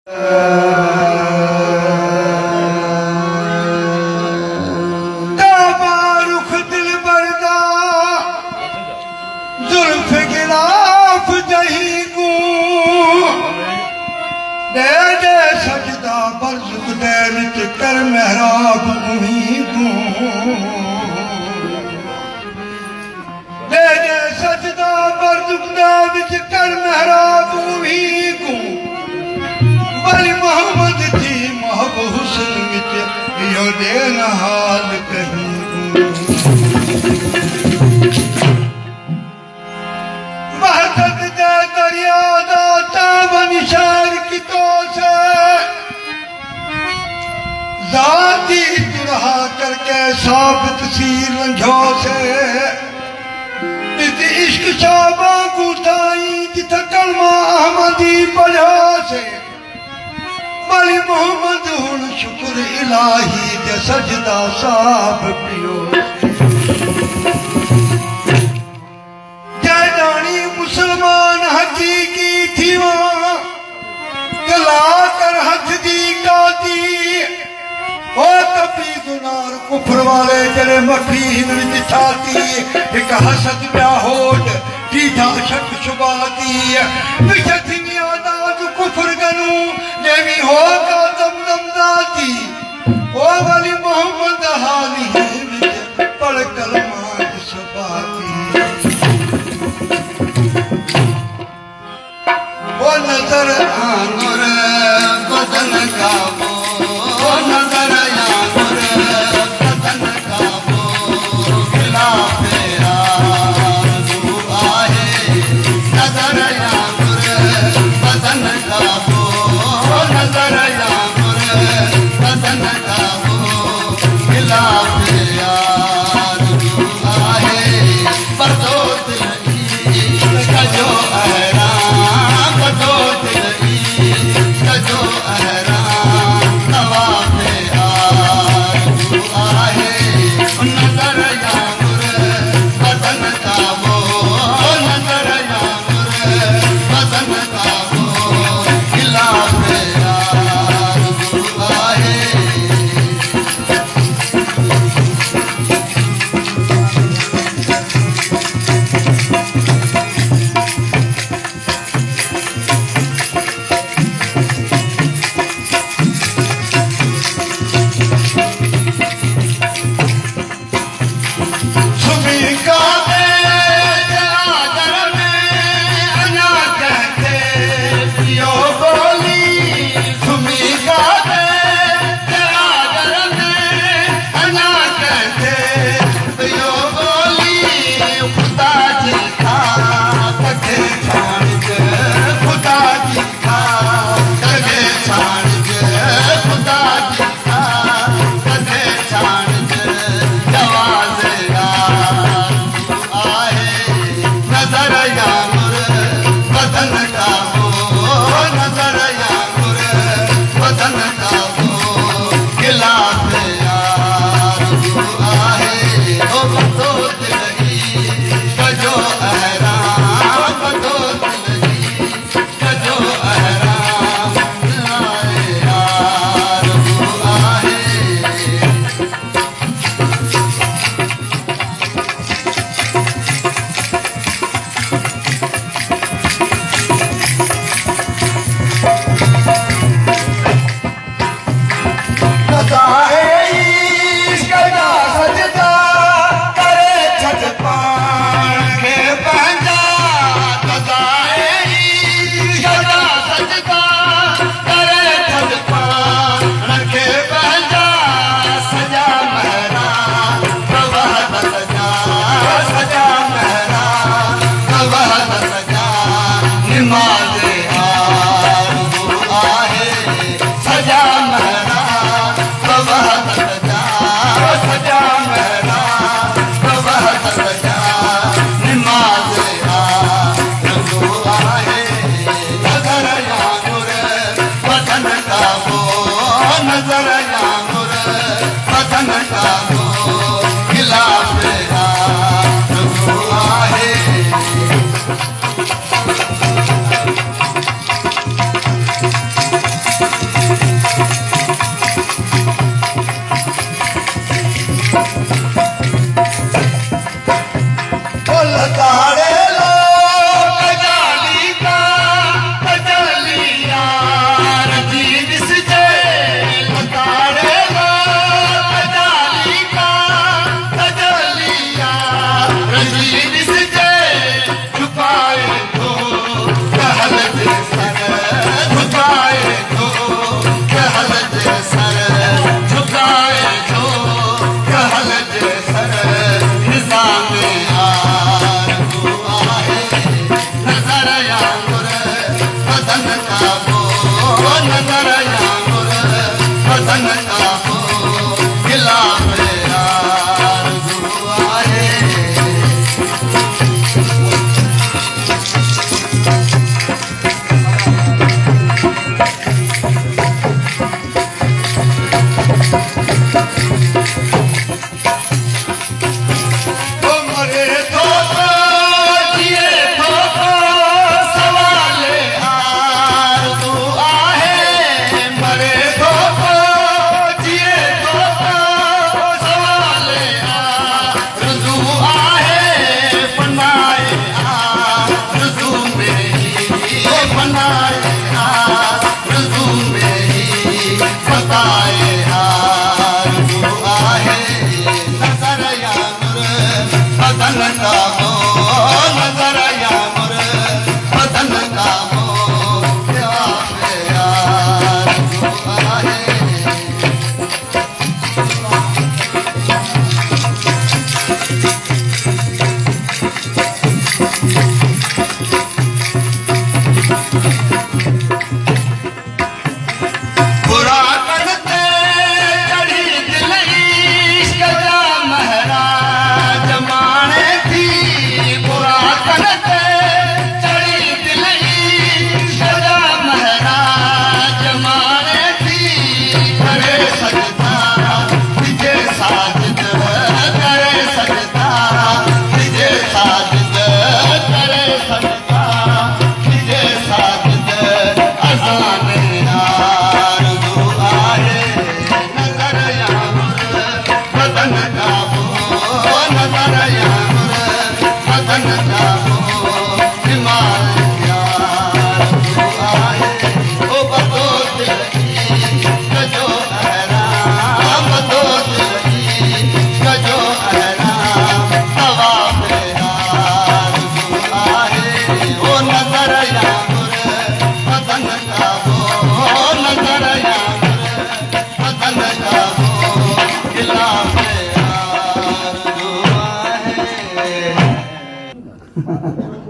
कर मेहराब दे दे सजदा बरजुगदा विच कर मेहराब बल मोहम्मद थी महब हुस्न विच यो दे हाल कहीं वहदत दे दरिया दा ताबन शार की तो से जाती तुरहा करके साबित सी रंझो से इश्क शाबा गुताई जिथ कलमा अहमदी पढ़ो से बली मोहम्मद हुन शुक्र इलाही दे सजदा साब पियो जैदानी मुसलमान हकीकी थी वहाँ गला कर हथ दी काती ओ तपी गुनार कुफर वाले जड़े मखीन विच छाती एक हसद प्या होट तीजा शक शुबाती विच थी आदाज कुफर गनू लेवी हो का दम दम दाती ओ वाली मोहम्मद हाली विच पढ़ कलमा शुबाती ओ नजर आनुर बदन का वो नजर नजर यामुर बदन का हो गिला यार दुआए Ha ha ha.